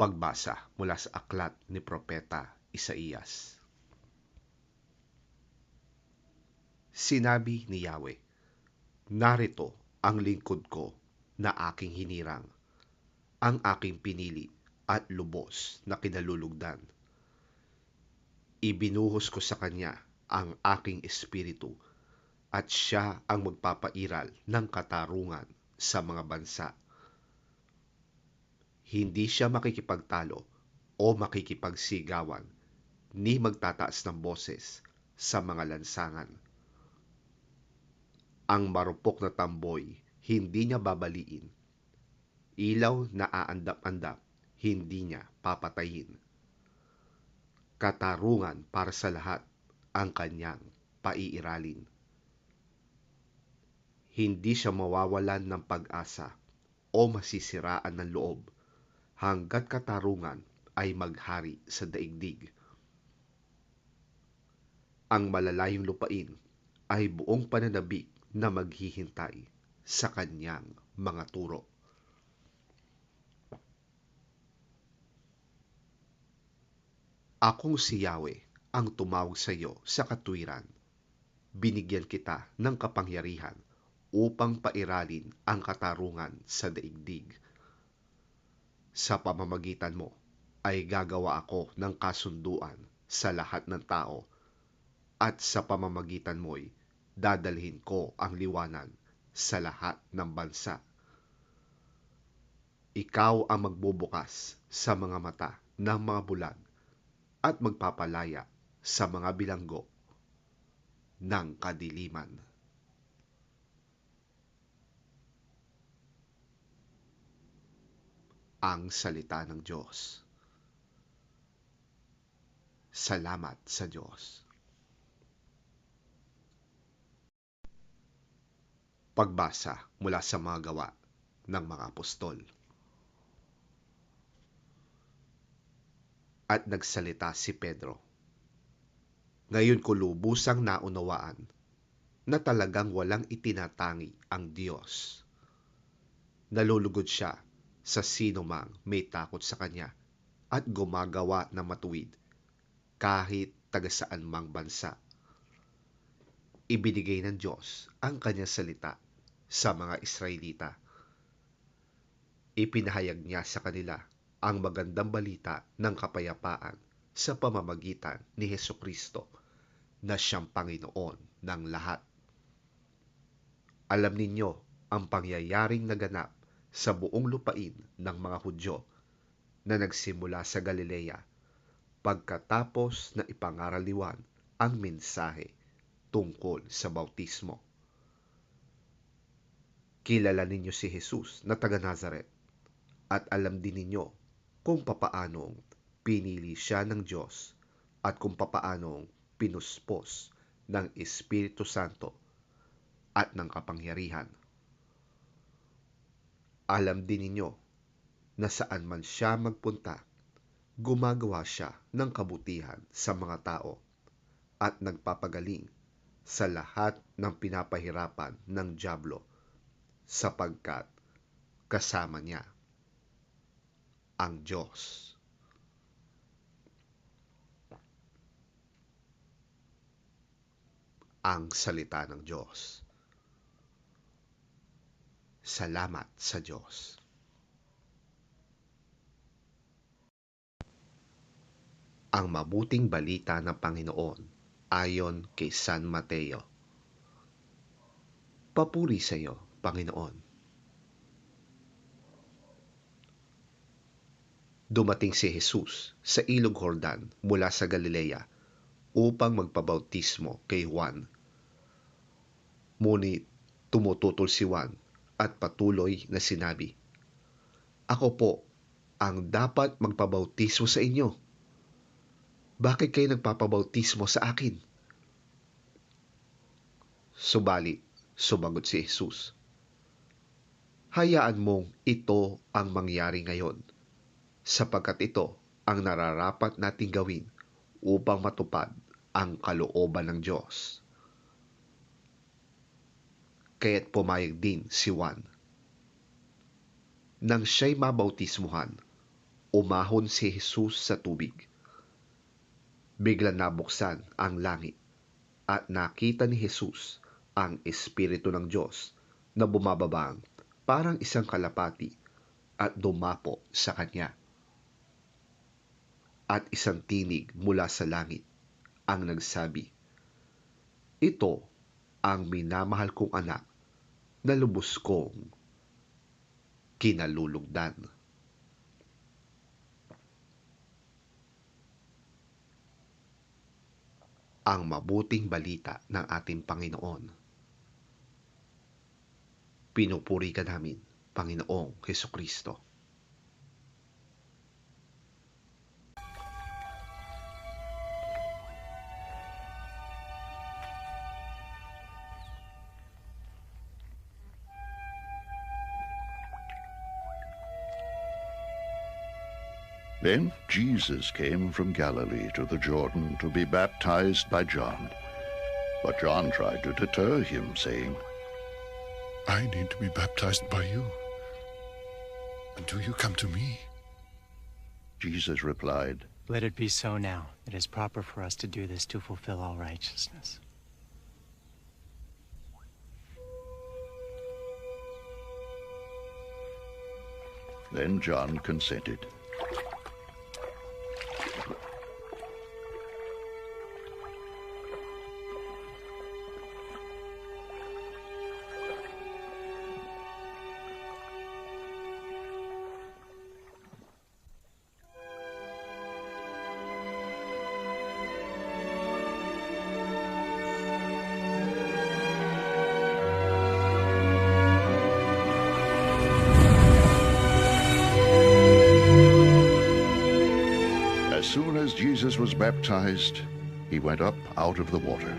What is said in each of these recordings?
Pagbasa mula sa aklat ni Propeta Isaías. Sinabi ni Yahweh, narito ang lingkod ko na aking hinirang, ang aking pinili at lubos na kinalulugdan. Ibinuhos ko sa kanya ang aking espiritu at siya ang magpapairal ng katarungan sa mga bansa. Hindi siya makikipagtalo o makikipagsigawan, ni magtataas ng boses sa mga lansangan. Ang marupok na tamboy, hindi niya babaliin. Ilaw na aandap-andap, hindi niya papatayin. Katarungan para sa lahat ang kanyang paiiralin. Hindi siya mawawalan ng pag-asa o masisiraan ng loob hanggat katarungan ay maghari sa daigdig. Ang malalayong lupain ay buong pananabik na maghihintay sa kanyang mga turo. Akong si Yahweh ang tumawag sa iyo sa katwiran. Binigyan kita ng kapangyarihan upang pairalin ang katarungan sa daigdig. Sa pamamagitan mo ay gagawa ako ng kasunduan sa lahat ng tao, at sa pamamagitan mo'y dadalhin ko ang liwanag sa lahat ng bansa. Ikaw ang magbubukas sa mga mata ng mga bulag at magpapalaya sa mga bilanggo ng kadiliman. Ang salita ng Diyos. Salamat sa Diyos. Pagbasa mula sa mga gawa ng mga apostol. At nagsalita si Pedro, ngayon ko lubusang naunawaan na talagang walang itinatangi ang Diyos. Nalulugod siya sa sinumang may takot sa Kanya at gumagawa ng matuwid kahit taga saan mang bansa. Ibinigay ng Diyos ang Kanyang salita sa mga Israelita. Ipinahayag niya sa kanila ang magandang balita ng kapayapaan sa pamamagitan ni Hesukristo na siyang Panginoon ng lahat. Alam ninyo ang pangyayaring naganap sa buong lupain ng mga Hudyo na nagsimula sa Galilea pagkatapos na ipangaraliwan ang mensahe tungkol sa bautismo. Kilala ninyo si Jesus na taga Nazaret at alam din ninyo kung papaanong pinili siya ng Diyos at kung papaanong pinuspos ng Espiritu Santo at ng kapangyarihan. Alam din ninyo na saan man siya magpunta, gumagawa siya ng kabutihan sa mga tao at nagpapagaling sa lahat ng pinapahirapan ng dyablo sapagkat kasama niya ang Diyos. Ang salita ng Diyos. Salamat sa Diyos. Ang mabuting balita ng Panginoon ayon kay San Mateo. Papuri sa iyo, Panginoon. Dumating si Jesus sa Ilog Jordan mula sa Galilea upang magpabautismo kay Juan. Ngunit tumututol si Juan at patuloy na sinabi, ako po ang dapat magpabautismo sa inyo. Bakit kayo nagpapabautismo sa akin? Subalit, sumagot si Jesus, hayaan mong ito ang mangyari ngayon, sapagkat ito ang nararapat nating gawin upang matupad ang kalooban ng Diyos. Kaya't pumayag din si Juan. Nang siya'y mabautismuhan, Umahon si Jesus sa tubig. Biglang nabuksan ang langit at nakita ni Jesus ang Espiritu ng Diyos na bumababang parang isang kalapati at dumapo sa kanya. At isang tinig mula sa langit ang nagsabi, "Ito ang minamahal kong anak na lubos kong kinalulugdan." Ang mabuting balita ng ating Panginoon. Pinupuri ka namin, Panginoong Hesukristo. Then Jesus came from Galilee to the Jordan to be baptized by John. But John tried to deter him, saying, "I need to be baptized by you. And do you come to me?" Jesus replied, "Let it be so now. It is proper for us to do this to fulfill all righteousness." Then John consented. As soon as Jesus was baptized, he went up out of the water.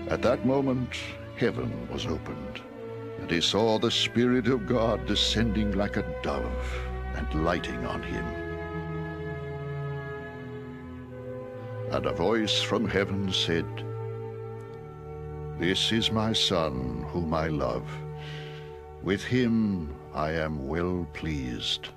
At that moment, heaven was opened, and he saw the Spirit of God descending like a dove and lighting on him. And a voice from heaven said, "This is my Son, whom I love. With him I am well pleased."